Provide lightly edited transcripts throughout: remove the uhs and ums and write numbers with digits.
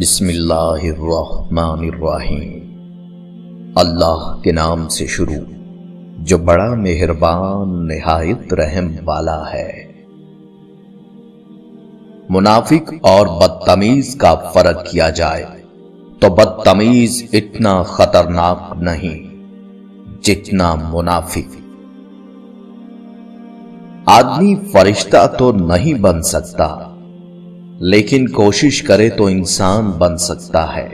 بسم اللہ الرحمن الرحیم۔ اللہ کے نام سے شروع جو بڑا مہربان نہایت رحم والا ہے۔ منافق اور بدتمیز کا فرق کیا جائے تو بدتمیز اتنا خطرناک نہیں جتنا منافق۔ آدمی فرشتہ تو نہیں بن سکتا، لیکن کوشش کرے تو انسان بن سکتا ہے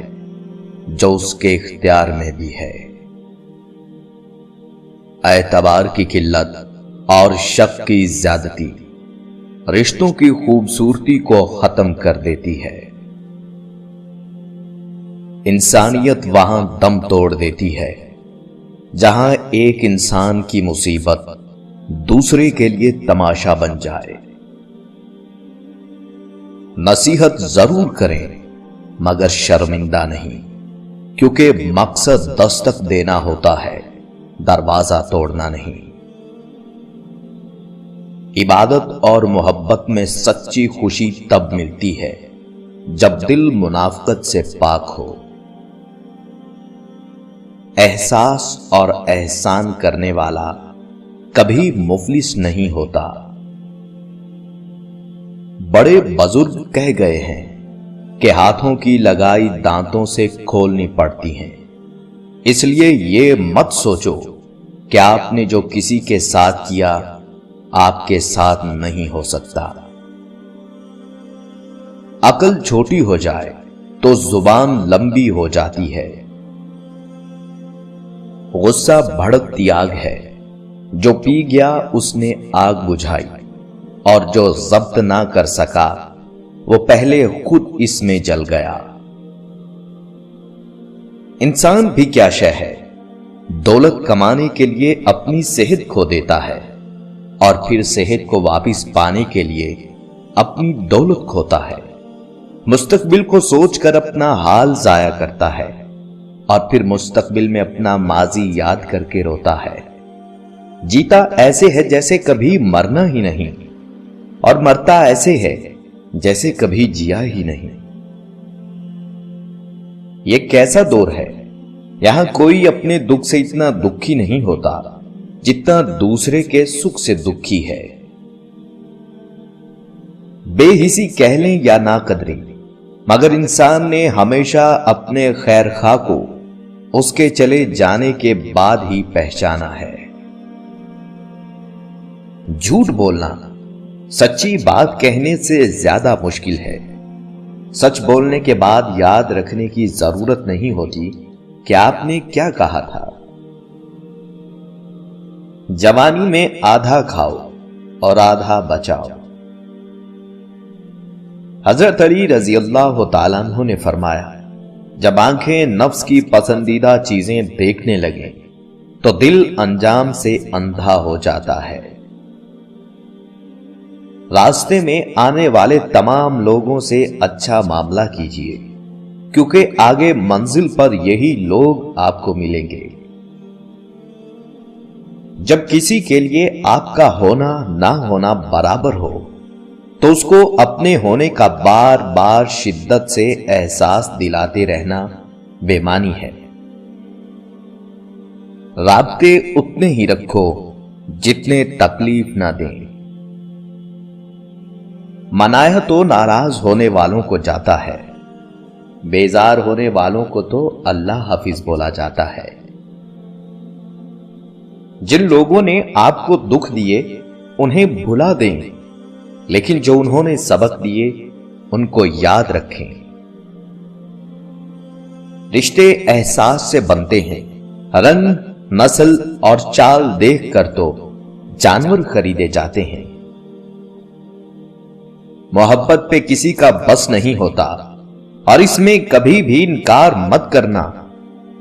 جو اس کے اختیار میں بھی ہے۔ اعتبار کی قلت اور شک کی زیادتی رشتوں کی خوبصورتی کو ختم کر دیتی ہے۔ انسانیت وہاں دم توڑ دیتی ہے جہاں ایک انسان کی مصیبت دوسرے کے لیے تماشا بن جائے۔ نصیحت ضرور کریں مگر شرمندہ نہیں، کیونکہ مقصد دستک دینا ہوتا ہے، دروازہ توڑنا نہیں۔ عبادت اور محبت میں سچی خوشی تب ملتی ہے جب دل منافقت سے پاک ہو۔ احساس اور احسان کرنے والا کبھی مفلس نہیں ہوتا۔ بڑے بزرگ کہہ گئے ہیں کہ ہاتھوں کی لگائی دانتوں سے کھولنی پڑتی ہیں، اس لیے یہ مت سوچو کہ آپ نے جو کسی کے ساتھ کیا آپ کے ساتھ نہیں ہو سکتا۔ عقل چھوٹی ہو جائے تو زبان لمبی ہو جاتی ہے۔ غصہ بھڑکتی آگ ہے، جو پی گیا اس نے آگ بجھائی، اور جو ضبط نہ کر سکا وہ پہلے خود اس میں جل گیا۔ انسان بھی کیا شے ہے، دولت کمانے کے لیے اپنی صحت کھو دیتا ہے اور پھر صحت کو واپس پانے کے لیے اپنی دولت کھوتا ہے۔ مستقبل کو سوچ کر اپنا حال ضائع کرتا ہے اور پھر مستقبل میں اپنا ماضی یاد کر کے روتا ہے۔ جیتا ایسے ہے جیسے کبھی مرنا ہی نہیں، اور مرتا ایسے ہے جیسے کبھی جیا ہی نہیں۔ یہ کیسا دور ہے، یہاں کوئی اپنے دکھ سے اتنا دکھی نہیں ہوتا جتنا دوسرے کے سکھ سے دکھی ہے۔ بے حسی کہہ لیں یا نا قدری، مگر انسان نے ہمیشہ اپنے خیر خواہ کو اس کے چلے جانے کے بعد ہی پہچانا ہے۔ جھوٹ بولنا سچی بات کہنے سے زیادہ مشکل ہے۔ سچ بولنے کے بعد یاد رکھنے کی ضرورت نہیں ہوتی کہ آپ نے کیا کہا تھا۔ جوانی میں آدھا کھاؤ اور آدھا بچاؤ۔ حضرت علی رضی اللہ تعالیٰ عنہ نے فرمایا، جب آنکھیں نفس کی پسندیدہ چیزیں دیکھنے لگیں تو دل انجام سے اندھا ہو جاتا ہے۔ راستے میں آنے والے تمام لوگوں سے اچھا معاملہ کیجیے، کیونکہ آگے منزل پر یہی لوگ آپ کو ملیں گے۔ جب کسی کے لیے آپ کا ہونا نہ ہونا برابر ہو تو اس کو اپنے ہونے کا بار بار شدت سے احساس دلاتے رہنا بے معنی ہے۔ رابطے اتنے ہی رکھو جتنے تکلیف نہ دیں۔ منایا تو ناراض ہونے والوں کو جاتا ہے، بیزار ہونے والوں کو تو اللہ حافظ بولا جاتا ہے۔ جن لوگوں نے آپ کو دکھ دیے انہیں بھلا دیں، لیکن جو انہوں نے سبق دیے ان کو یاد رکھیں۔ رشتے احساس سے بنتے ہیں، رنگ، نسل اور چال دیکھ کر تو جانور خریدے جاتے ہیں۔ محبت پہ کسی کا بس نہیں ہوتا، اور اس میں کبھی بھی انکار مت کرنا،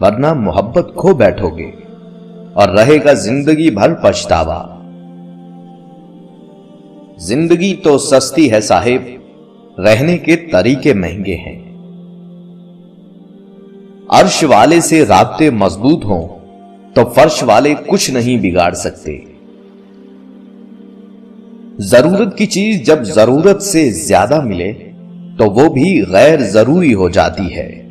ورنہ محبت کھو بیٹھو گے اور رہے گا زندگی بھر پچھتاوا۔ زندگی تو سستی ہے صاحب، رہنے کے طریقے مہنگے ہیں۔ عرش والے سے رابطے مضبوط ہوں تو فرش والے کچھ نہیں بگاڑ سکتے۔ ضرورت کی چیز جب ضرورت سے زیادہ ملے تو وہ بھی غیر ضروری ہو جاتی ہے۔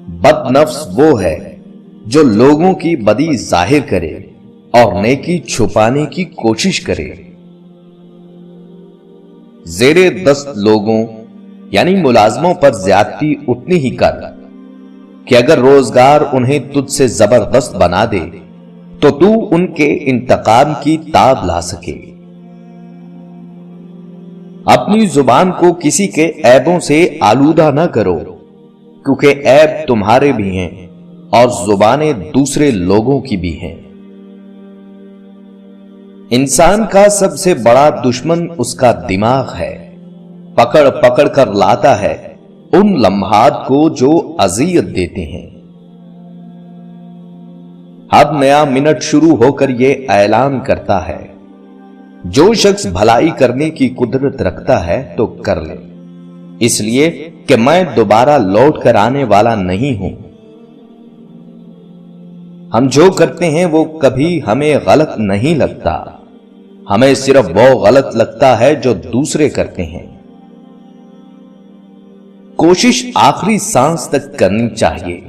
بد نفس وہ ہے جو لوگوں کی بدی ظاہر کرے اور نیکی چھپانے کی کوشش کرے۔ زیر دست لوگوں یعنی ملازموں پر زیادتی اتنی ہی کر کہ اگر روزگار انہیں تجھ سے زبردست بنا دے تو ان کے انتقام کی تاب لا سکے۔ اپنی زبان کو کسی کے عیبوں سے آلودہ نہ کرو، کیونکہ عیب تمہارے بھی ہیں اور زبانیں دوسرے لوگوں کی بھی ہیں۔ انسان کا سب سے بڑا دشمن اس کا دماغ ہے، پکڑ پکڑ کر لاتا ہے ان لمحات کو جو اذیت دیتے ہیں۔ اب نیا منٹ شروع ہو کر یہ اعلان کرتا ہے، جو شخص بھلائی کرنے کی قدرت رکھتا ہے تو کر لے، اس لیے کہ میں دوبارہ لوٹ کر آنے والا نہیں ہوں۔ ہم جو کرتے ہیں وہ کبھی ہمیں غلط نہیں لگتا، ہمیں صرف وہ غلط لگتا ہے جو دوسرے کرتے ہیں۔ کوشش آخری سانس تک کرنی چاہیے،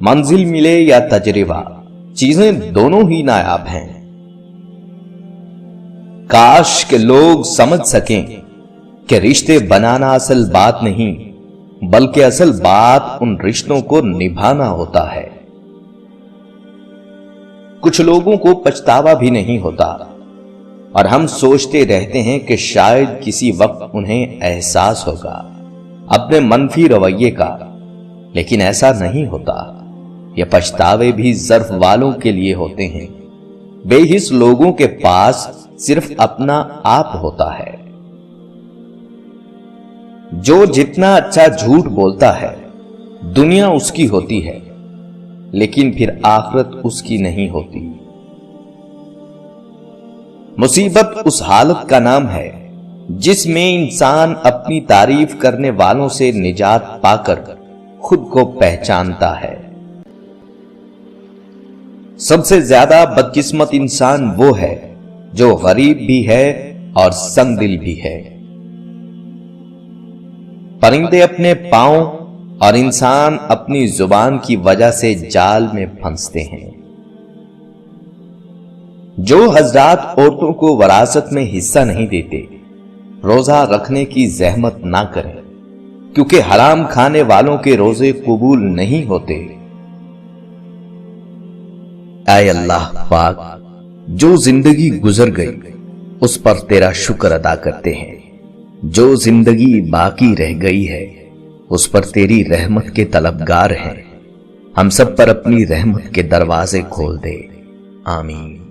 منزل ملے یا تجربہ، چیزیں دونوں ہی نایاب ہیں۔ کاش کہ لوگ سمجھ سکیں کہ رشتے بنانا اصل بات نہیں، بلکہ اصل بات ان رشتوں کو نبھانا ہوتا ہے۔ کچھ لوگوں کو پچھتاوا بھی نہیں ہوتا اور ہم سوچتے رہتے ہیں کہ شاید کسی وقت انہیں احساس ہوگا اپنے منفی رویے کا، لیکن ایسا نہیں ہوتا۔ یہ پچھتاوے بھی ظرف والوں کے لیے ہوتے ہیں، بے حس لوگوں کے پاس صرف اپنا آپ ہوتا ہے۔ جو جتنا اچھا جھوٹ بولتا ہے دنیا اس کی ہوتی ہے، لیکن پھر آخرت اس کی نہیں ہوتی۔ مصیبت اس حالت کا نام ہے جس میں انسان اپنی تعریف کرنے والوں سے نجات پا کر خود کو پہچانتا ہے۔ سب سے زیادہ بدقسمت انسان وہ ہے جو غریب بھی ہے اور سنگ دل بھی ہے۔ پرندے اپنے پاؤں اور انسان اپنی زبان کی وجہ سے جال میں پھنستے ہیں۔ جو حضرات عورتوں کو وراثت میں حصہ نہیں دیتے، روزہ رکھنے کی زحمت نہ کریں، کیونکہ حرام کھانے والوں کے روزے قبول نہیں ہوتے۔ اے اللہ پاک، جو زندگی گزر گئی اس پر تیرا شکر ادا کرتے ہیں، جو زندگی باقی رہ گئی ہے اس پر تیری رحمت کے طلبگار ہیں۔ ہم سب پر اپنی رحمت کے دروازے کھول دے، آمین۔